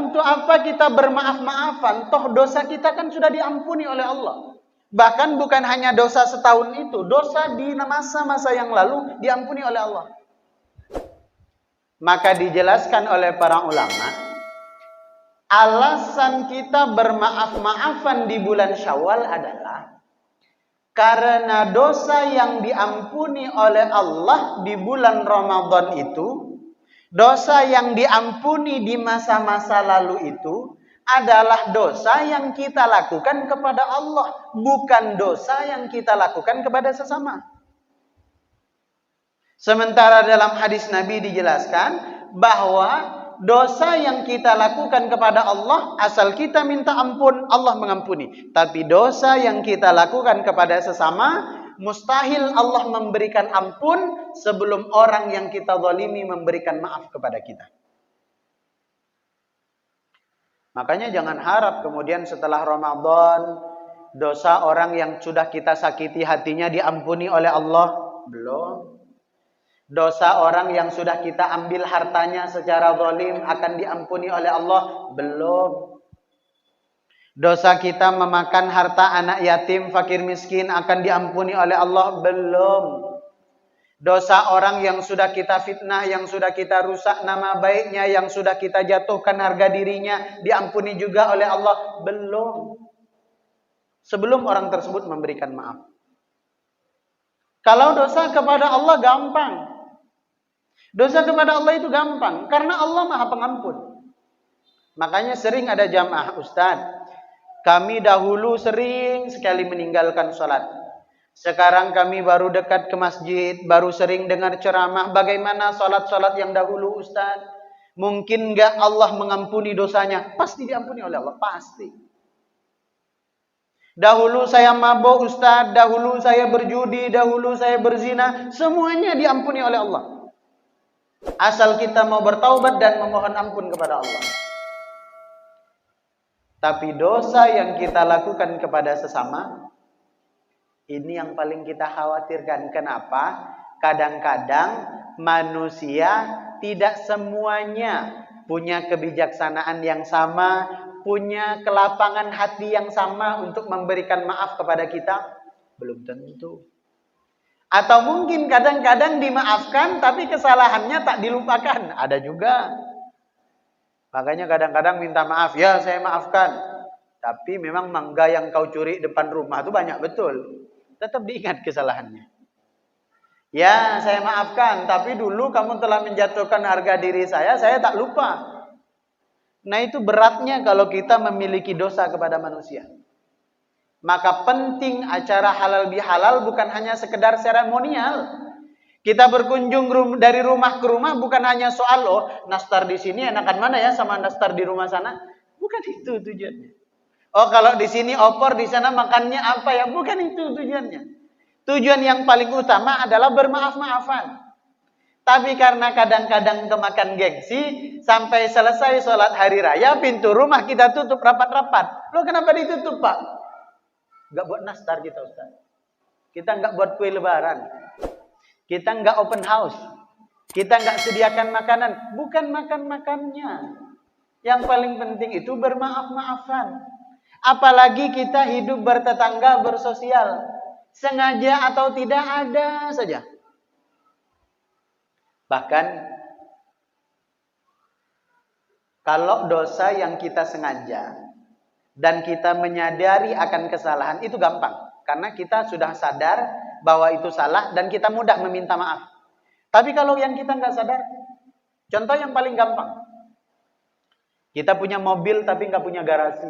untuk apa kita bermaaf-maafan? Toh dosa kita kan sudah diampuni oleh Allah. Bahkan bukan hanya dosa setahun itu, dosa di masa-masa yang lalu diampuni oleh Allah. Maka dijelaskan oleh para ulama, alasan kita bermaaf-maafan di bulan Syawal adalah karena dosa yang diampuni oleh Allah di bulan Ramadan itu, dosa yang diampuni di masa-masa lalu itu adalah dosa yang kita lakukan kepada Allah, bukan dosa yang kita lakukan kepada sesama. Sementara dalam hadis Nabi dijelaskan bahwa dosa yang kita lakukan kepada Allah, asal kita minta ampun, Allah mengampuni. Tapi dosa yang kita lakukan kepada sesama, mustahil Allah memberikan ampun sebelum orang yang kita zalimi memberikan maaf kepada kita. Makanya jangan harap kemudian setelah Ramadan, dosa orang yang sudah kita sakiti hatinya diampuni oleh Allah. Belum. Dosa orang yang sudah kita ambil hartanya secara zalim akan diampuni oleh Allah. Belum. Dosa kita memakan harta anak yatim, fakir miskin akan diampuni oleh Allah. Belum. Dosa orang yang sudah kita fitnah, yang sudah kita rusak nama baiknya, yang sudah kita jatuhkan harga dirinya, diampuni juga oleh Allah. Belum. Sebelum orang tersebut memberikan maaf. Kalau dosa kepada Allah gampang. Dosa kepada Allah itu gampang. Karena Allah Maha Pengampun. Makanya sering ada jamaah, Ustaz, kami dahulu sering sekali meninggalkan sholat. Sekarang kami baru dekat ke masjid, baru sering dengar ceramah. Bagaimana sholat-sholat yang dahulu, Ustaz? Mungkin enggak Allah mengampuni dosanya? Pasti diampuni oleh Allah, pasti. Dahulu saya mabuk, Ustaz. Dahulu saya berjudi, dahulu saya berzina. Semuanya diampuni oleh Allah. Asal kita mau bertaubat dan memohon ampun kepada Allah. Tapi dosa yang kita lakukan kepada sesama, ini yang paling kita khawatirkan. Kenapa? Kadang-kadang manusia tidak semuanya punya kebijaksanaan yang sama, punya kelapangan hati yang sama untuk memberikan maaf kepada kita. Belum tentu. Atau mungkin kadang-kadang dimaafkan tapi kesalahannya tak dilupakan. Ada juga. Makanya kadang-kadang minta maaf. Ya, saya maafkan. Tapi memang mangga yang kau curi depan rumah itu banyak betul. Tetap diingat kesalahannya. Ya, saya maafkan. Tapi dulu kamu telah menjatuhkan harga diri saya tak lupa. Nah, itu beratnya kalau kita memiliki dosa kepada manusia. Maka penting acara halal bihalal bukan hanya sekedar seremonial. Kita berkunjung dari rumah ke rumah bukan hanya soal, oh, nastar di sini enakan mana ya sama nastar di rumah sana. Bukan itu tujuannya. Oh, kalau di sini opor, di sana makannya apa ya? Bukan itu tujuannya. Tujuan yang paling utama adalah bermaaf-maafan. Tapi karena kadang-kadang kemakan gengsi, sampai selesai sholat hari raya, pintu rumah kita tutup rapat-rapat. Loh, kenapa ditutup, Pak? Nggak buat nastar kita, Ustaz. Kita nggak buat kue lebaran. Kita nggak open house. Kita nggak sediakan makanan. Bukan makan-makannya. Yang paling penting itu bermaaf-maafan. Apalagi kita hidup bertetangga, bersosial. Sengaja atau tidak ada saja. Bahkan, kalau dosa yang kita sengaja dan kita menyadari akan kesalahan, itu gampang. Karena kita sudah sadar bahwa itu salah dan kita mudah meminta maaf. Tapi kalau yang kita nggak sadar, contoh yang paling gampang. Kita punya mobil tapi nggak punya garasi.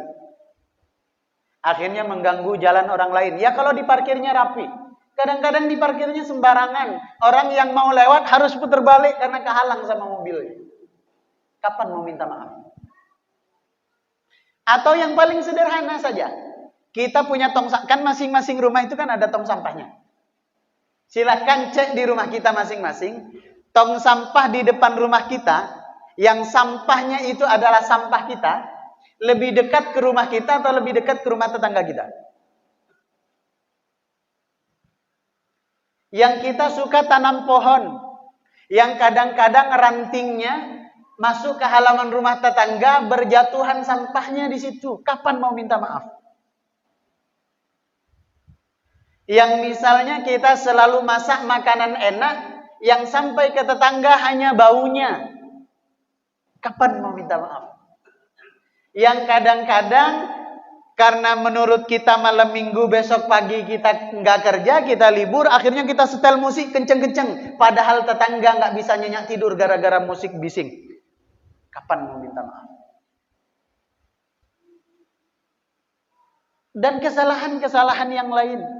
Akhirnya mengganggu jalan orang lain. Ya kalau diparkirnya rapi. Kadang-kadang diparkirnya sembarangan. Orang yang mau lewat harus putar balik karena kehalang sama mobilnya. Kapan mau minta maaf? Atau yang paling sederhana saja. Kita punya tong sampah. Kan masing-masing rumah itu kan ada tong sampahnya. Silakan cek di rumah kita masing-masing. Tong sampah di depan rumah kita. Yang sampahnya itu adalah sampah kita. Lebih dekat ke rumah kita atau lebih dekat ke rumah tetangga kita? Yang kita suka tanam pohon. Yang kadang-kadang rantingnya masuk ke halaman rumah tetangga, berjatuhan sampahnya di situ. Kapan mau minta maaf? Yang misalnya kita selalu masak makanan enak, yang sampai ke tetangga hanya baunya. Kapan mau minta maaf? Yang kadang-kadang karena menurut kita malam minggu, besok pagi kita nggak kerja, kita libur, akhirnya kita setel musik kenceng-kenceng. Padahal tetangga nggak bisa nyenyak tidur gara-gara musik bising. Kapan mau minta maaf? Dan kesalahan-kesalahan yang lain.